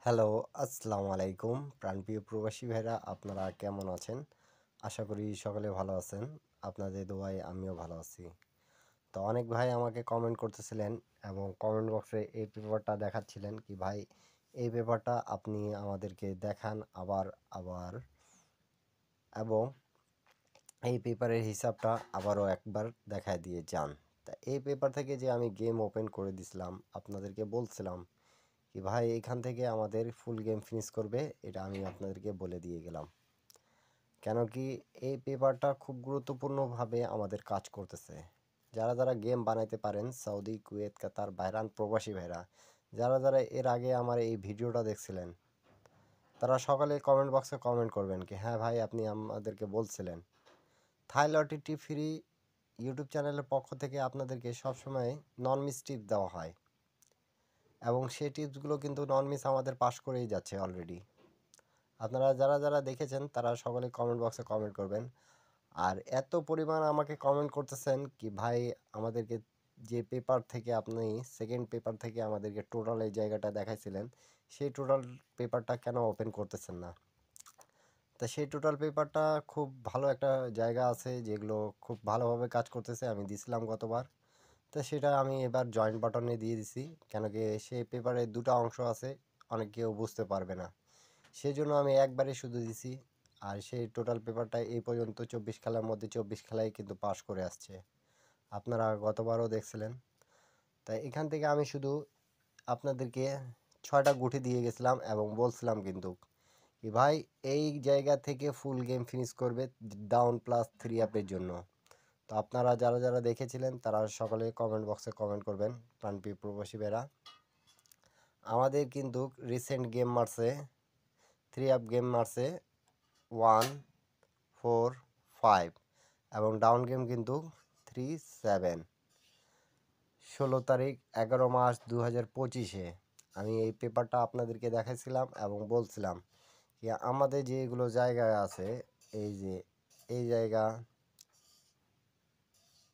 Hello, আসসালামু আলাইকুম। প্রাণপ্রিয় প্রবাসী ভাইরা আপনারা কেমন আছেন? আশা করি সকলে ভালো আছেন। আপনাদের দোয়ায় আমিও ভালো আছি। তো অনেক ভাই আমাকে কমেন্ট করতেছিলেন এবং কমেন্ট বক্সে এই পেপারটা দেখাচ্ছিলেন কি ভাই এই পেপারটা আপনি আমাদেরকে দেখান আবার আবার এবং এই পেপারের হিসাবটা আবারও একবার দেখায় দিয়ে যান। তা এই পেপার থেকে যে আমি গেম ওপেন করে দিছিলাম আপনাদেরকে বলছিলাম কি ভাই এখান থেকে আমাদের ফুল গেম ফিনিশ করবে এটা আমি আপনাদেরকে বলে দিয়ে গেলাম। কেন কি এই পেপারটা খুব গুরুত্বপূর্ণভাবে আমাদের কাজ করতেছে। যারা যারা গেম বানাইতে পারেন সৌদি, কুয়েত, কাতার, বাহরান প্রবাসী ভাইরা যারা যারা এর আগে আমার এই ভিডিওটা দেখছিলেন তারা সকালে কমেন্ট বক্সে কমেন্ট করবেন কি হ্যাঁ ভাই আপনি আমাদেরকে বলছিলেন। থাই লটিটি ফ্রি ইউটিউব চ্যানেলের পক্ষ থেকে আপনাদেরকে সবসময় নন মিস টিপ দেওয়া হয় এবং সেই টিপসগুলো কিন্তু নন মিস আমাদের পাস করেই যাচ্ছে অলরেডি। আপনারা যারা যারা দেখেছেন তারা সকলে কমেন্ট বক্সে কমেন্ট করবেন। আর এত পরিমাণ আমাকে কমেন্ট করতেছেন কি ভাই আমাদেরকে যে পেপার থেকে আপনি সেকেন্ড পেপার থেকে আমাদেরকে টোটাল এই জায়গাটা দেখাইছিলেন সেই টোটাল পেপারটা কেন ওপেন করতেছেন না। তা সেই টোটাল পেপারটা খুব ভালো একটা জায়গা আছে যেগুলো খুব ভালোভাবে কাজ করতেছে আমি দিছিলাম গতবার। তো সেটা আমি এবার জয়েন্ট বাটনে দিয়ে দিছি কেন কি সেই পেপারে দুটো অংশ আছে অনেক কেউ বুঝতে পারবে না সেই জন্য আমি একবারে শুধু দিছি। আর সেই টোটাল পেপারটা এই পর্যন্ত 24 খেলার মধ্যে 24 খেলায় কিন্তু পাস করে আসছে আপনারা গতবারও দেখছিলেন। তাই এখান থেকে আমি শুধু আপনাদেরকে 6টা গুটি দিয়ে গেছিলাম এবং বলছিলাম কিন্তু কি ভাই এই জায়গা থেকে ফুল গেম ফিনিশ করবে ডাউন প্লাস 3 আপের জন্য। তো আপনারা যারা যারা দেখেছিলেন তারা সকলে কমেন্ট বক্সে কমেন্ট করবেন। প্রাণপ্রিয় প্রবাসী বেরা আমাদের কিন্তু রিসেন্ট গেম মারছে 3 আপ গেম মারছে 1, 4, 5 এবং ডাউন গেম কিন্তু 3, 7। 16 তারিখ 11 মাস 2025-এ আমি এই পেপারটা আপনাদেরকে দেখাইছিলাম এবং বলছিলাম যে আমাদের যেগুলো জায়গায় আছে এই যে এই জায়গা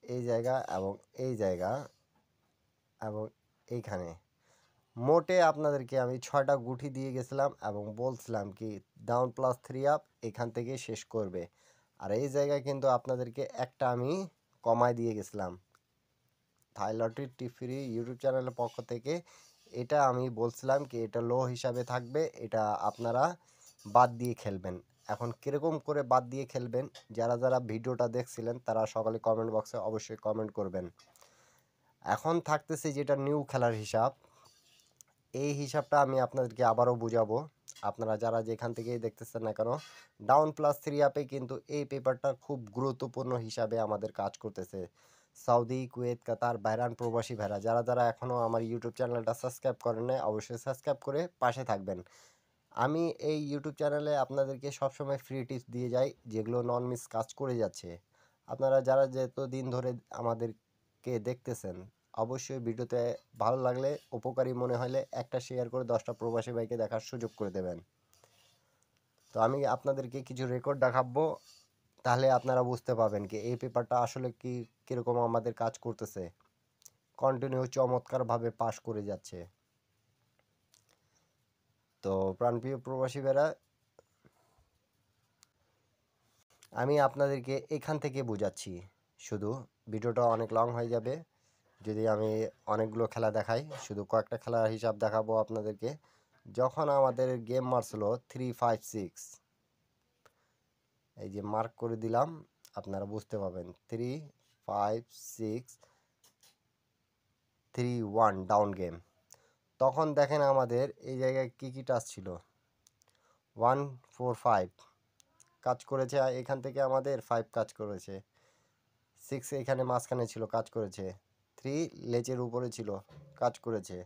এই জায়গা এবং এই জায়গা এবং এইখানে মোটে আপনাদেরকে আমি 6টা গুটি দিয়ে গেছিলাম এবং বলছিলাম কি ডাউন প্লাস 3 আপ এখান থেকে শেষ করবে। আর এই জায়গায় কিন্তু আপনাদেরকে একটা আমি কমায় দিয়ে গেছিলাম থাই লটারি ফ্রি ইউটিউব চ্যানেলের পক্ষ থেকে। এটা আমি বলছিলাম কি এটা লো হিসাবে থাকবে এটা আপনারা বাদ দিয়ে খেলবেন। এখন কীরকম করে বাদ দিয়ে খেলবেন যারা যারা ভিডিওটা দেখছিলেন তারা সকালে কমেন্ট বক্সে অবশ্যই কমেন্ট করবেন। এখন থাকতেছে যেটা নিউ খেলার হিসাব এই হিসাবটা আমি আপনাদেরকে আবারও বুঝাবো। আপনারা যারা যেখান থেকেই দেখতেছেন না কেন ডাউন প্লাস 3 আপে কিন্তু এই পেপারটা খুব গুরুত্বপূর্ণ হিসাবে আমাদের কাজ করতেছে। সৌদি, কুয়েত, কাতার, বাহরান প্রবাসী ভাইরা যারা যারা এখনও আমার ইউটিউব চ্যানেলটা সাবস্ক্রাইব করেন নাই অবশ্যই সাবস্ক্রাইব করে পাশে থাকবেন। আমি এই ইউটিউব চ্যানেলে আপনাদেরকে সবসময় ফ্রি টিপস দিয়ে যাই যেগুলো নন মিস কাজ করে যাচ্ছে। আপনারা যারা যত দিন ধরে আমাদেরকে দেখতেছেন অবশ্যই ভিডিওতে ভালো লাগলে উপকারী মনে হলে একটা শেয়ার করে 10টা প্রবাসী ভাইকে দেখার সুযোগ করে দেবেন। তো আমি আপনাদেরকে কিছু রেকর্ড দেখাবো তাহলে আপনারা বুঝতে পারবেন কি এই পেপারটা আসলে কি কীরকম আমাদের কাজ করতেছে কন্টিনিউ চমৎকারভাবে পাস করে যাচ্ছে। তো প্রাণপ্রিয় প্রবাসী ভাইরা আমি আপনাদেরকে এখান থেকে বোঝাচ্ছি শুধু ভিডিওটা অনেক লং হয়ে যাবে যদি আমি অনেকগুলো খেলা দেখাই শুধু কয়েকটা খেলার হিসাব দেখাবো আপনাদেরকে। যখন আমাদের গেম মারছিল 3, 5, 6 এই যে মার্ক করে দিলাম আপনারা বুঝতে পারবেন 3, 5, 6, 3, 1 ডাউন গেম। তখন দেখেন আমাদের এই জায়গায় কী কী টাচ ছিল 1, 4, 5 কাজ করেছে এখান থেকে আমাদের 5 কাজ করেছে 6 এখানে মাঝখানে ছিল কাজ করেছে 3 লেজের উপরে ছিল কাজ করেছে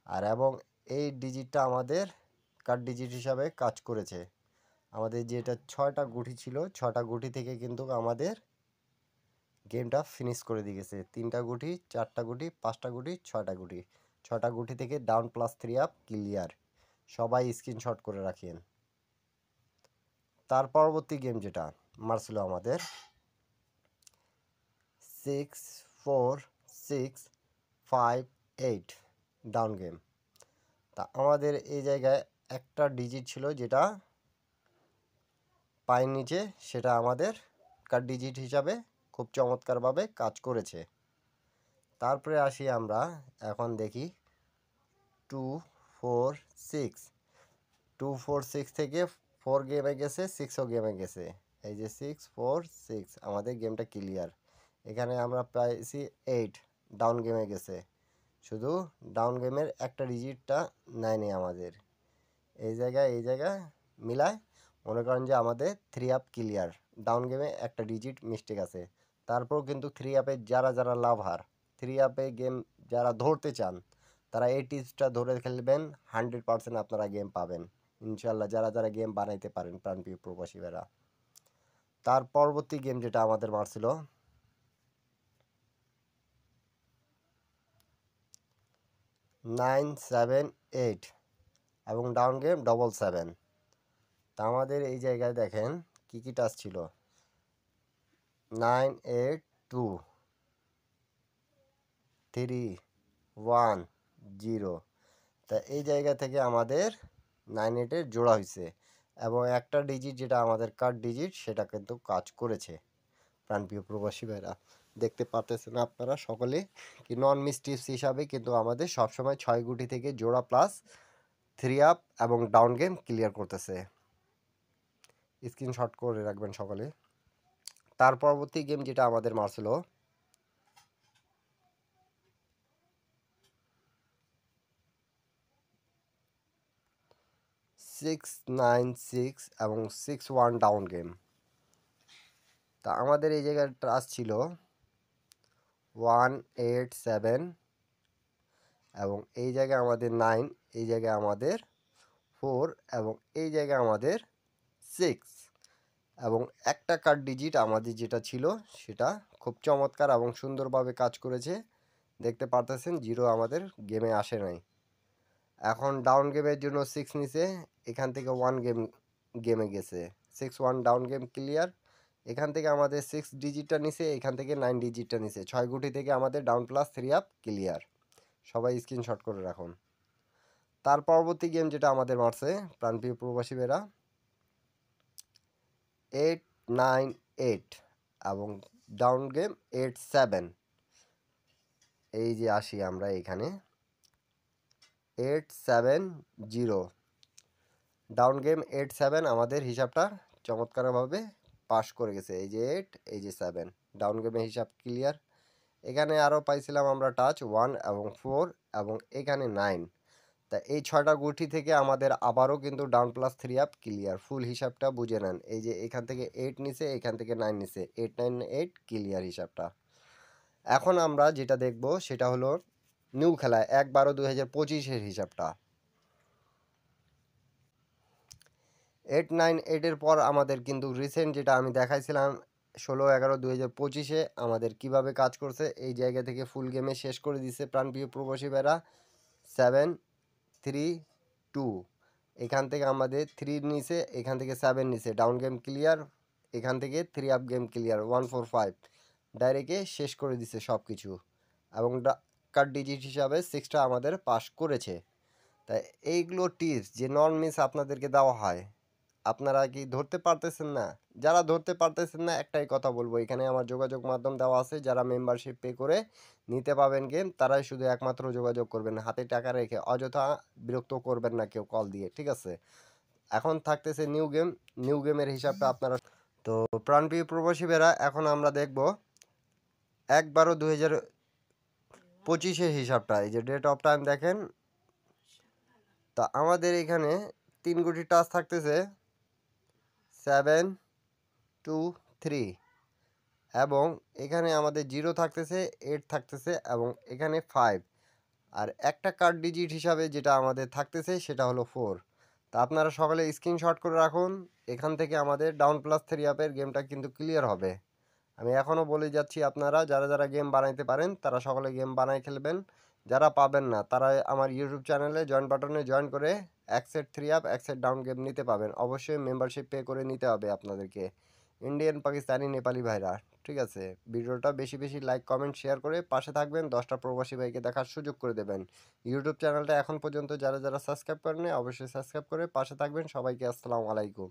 আর এবং এই ডিজিটটা আমাদের কার্ড ডিজিট হিসাবে কাজ করেছে। আমাদের যেটা 6টা গুটি ছিল 6টা গুটি থেকে কিন্তু আমাদের গেমটা ফিনিশ করে দিয়ে গেছে 3টা গুটি 4টা গুটি 5টা গুটি 6টা গুটি 6টা গুটি থেকে ডাউন প্লাস 3 আপ ক্লিয়ার। সবাই স্ক্রিনশট করে রাখেন। তার পরবর্তী গেম যেটা মারছিল আমাদের 6, 4, 6, 5, 8 ডাউন গেম। তা আমাদের এই জায়গায় একটা ডিজিট ছিল যেটা পায়ের নিচে, সেটা আমাদের কার ডিজিট হিসাবে খুব চমৎকারভাবে কাজ করেছে। তারপরে আসি আমরা, এখন দেখি 2 4 6, 2 4 6 থেকে 4 গেমে গেছে, 6ও গেমে গেছে। এই যে 6 4 6 আমাদের গেমটা ক্লিয়ার। এখানে আমরা পাইছি 8, ডাউন গেমে গেছে, শুধু ডাউন গেমের একটা ডিজিটটা নেয়নি আমাদের। এই জায়গায় মিলায় মনে করেন যে আমাদের 3 আপ ক্লিয়ার, ডাউন গেমে একটা ডিজিট মিস্টেক আছে। তারপর কিন্তু 3 আপে যারা লাভার, 3 আপে গেম যারা ধরতে চান, তারা এই টিপসটা ধরে খেলবেন, 100% আপনারা গেম পাবেন ইনশাল্লাহ, যারা গেম বানাইতে পারেন প্রাণপ্রিয় প্রবাসী ভাইরা। তার পরবর্তী গেম যেটা আমাদের মারছিল 9 7 8 এবং ডাউন গেম 7 7। তা আমাদের এই জায়গায় দেখেন কি কি টাচ ছিল, 9 8 2 3 1 0। তা এই জায়গা থেকে আমাদের 9 8-এর জোড়া হয়েছে এবং একটা ডিজিট যেটা আমাদের কাট ডিজিট সেটা কিন্তু কাজ করেছে। প্রাণপ্রিয় প্রবাসী ভাইরা, দেখতে পারতেছেন আপনারা সকলে কি নন মিস টিপস হিসাবে কিন্তু আমাদের সবসময় 6 গুটি থেকে জোড়া প্লাস 3 আপ এবং ডাউন গেম ক্লিয়ার করতেছে। স্ক্রিনশট করে রাখবেন সকলে। তার পরবর্তী গেম যেটা আমাদের মারছিল 6 9 6 এবং 6 1 ডাউন গেম। তা আমাদের এই জায়গায় ট্রাস ছিল 1 8 7 এবং এই জায়গায় আমাদের 9, এই জায়গায় আমাদের 4 এবং এই জায়গায় আমাদের 6 এবং একটা কার্ড ডিজিট আমাদের যেটা ছিল সেটা খুব চমৎকার এবং সুন্দরভাবে কাজ করেছে। দেখতে পারতেছেন 0 আমাদের গেমে আসে নাই। এখন ডাউন গেমের জন্য 6 নিছে, এখান থেকে 1 গেমে গেছে, 6 1 ডাউন গেম ক্লিয়ার। এখান থেকে আমাদের 6 ডিজিটটা নিছে, এখান থেকে 9 ডিজিটটা নিছে, 6 গুটি থেকে আমাদের ডাউন প্লাস 3 আপ ক্লিয়ার। সবাই স্ক্রিনশট করে রাখুন। তার পরবর্তী গেম যেটা আমাদের মারছে প্রাণপ্রিয় প্রবাসী বেরা 8 9 8 এবং ডাউন গেম 8 7। এই যে আসি আমরা এখানে 8 7 0, ডাউন গেম 8 7 আমাদের হিসাবটা চমৎকারভাবে পাস করে গেছে। এই যে 8, এই যে 7, ডাউন গেমের হিসাব ক্লিয়ার। এখানে আরও পাইছিলাম আমরা টাচ 1 এবং 4 এবং এখানে 9। তা এই 6টা গুটি থেকে আমাদের আবারও কিন্তু ডাউন প্লাস 3 আপ ক্লিয়ার। ফুল হিসাবটা বুঝে নেন, এই যে এখান থেকে 8 নিছে, এখান থেকে 9 নিছে, 8 9 8 ক্লিয়ার হিসাবটা। এখন আমরা যেটা দেখব সেটা হলো নিউ খেলা 1/12/2025-এর হিসাবটা। 8 9 8-এর পর আমাদের কিন্তু রিসেন্ট যেটা আমি দেখাইছিলাম 16/11/2025-এ আমাদের কিভাবে কাজ করছে, এই জায়গা থেকে ফুল গেমে শেষ করে দিছে প্রাণপ্রিয় প্রবাসী ভাইরা। 7 3 2, এখান থেকে আমাদের 3 নিছে, এখান থেকে 7 নিছে, ডাউন গেম ক্লিয়ার। এখান থেকে 3 আপ গেম ক্লিয়ার, 1 4 5 ডাইরেক্টে শেষ করে দিছে সব কিছু এবং কার্ড ডিজিট হিসাবে 6টা আমাদের পাস করেছে। তাই এইগুলো টিপস যে নন মিস আপনাদেরকে দেওয়া হয়, আপনারা কি ধরতে পারতেছেন না? যারা ধরতে পারতেছেন না একটাই কথা বলবো, এখানে আমার যোগাযোগ মাধ্যম দেওয়া আছে, যারা মেম্বারশিপ পে করে নিতে পাবেন গেম তারাই শুধু একমাত্র যোগাযোগ করবেন, হাতে টাকা রেখে অযথা বিরক্ত করবেন না কেউ কল দিয়ে, ঠিক আছে? এখন থাকতেছে নিউ গেমের হিসাবটা আপনারা। তো প্রাণপ্রিয় প্রবাসী বেরা, এখন আমরা দেখব 1/12/2025-এর হিসাবটা। এই যে ডেট অফ টাইম দেখেন, তা আমাদের এখানে 3 গুটি টাচ থাকতেছে 7 2 3 এবং এখানে আমাদের 0 থাকতেছে, 8 থাকতেছে এবং এখানে 5 আর একটা কার্ড ডিজিট হিসাবে যেটা আমাদের থাকতেছে সেটা হলো 4। তা আপনারা সকলে স্ক্রিনশট করে রাখুন, এখান থেকে আমাদের ডাউন প্লাস 3 আপের গেমটা কিন্তু ক্লিয়ার হবে। আমি এখনও বলে যাচ্ছি, আপনারা যারা গেম বানাইতে পারেন তারা সকলে গেম বানাই খেলবেন, যারা পাবেন না তারা আমার ইউটিউব চ্যানেলে জয়েন বাটনে জয়েন করে এক সেট 3 আপ এক সেট ডাউন গেম নিতে পাবেন। অবশ্যই মেম্বারশিপ পে করে নিতে হবে আপনাদেরকে, ইন্ডিয়ান পাকিস্তানি নেপালি ভাইরা। ঠিক আছে? ভিডিওটা বেশি বেশি লাইক, কমেন্ট, শেয়ার করে পাশে থাকবেন। 10টা প্রবাসী ভাইকে দেখার সুযোগ করে দেবেন। ইউটিউব চ্যানেলটা এখন পর্যন্ত যারা যারা সাবস্ক্রাইব করেননি অবশ্যই সাবস্ক্রাইব করে পাশে থাকবেন। সবাইকে আসসালামু আলাইকুম।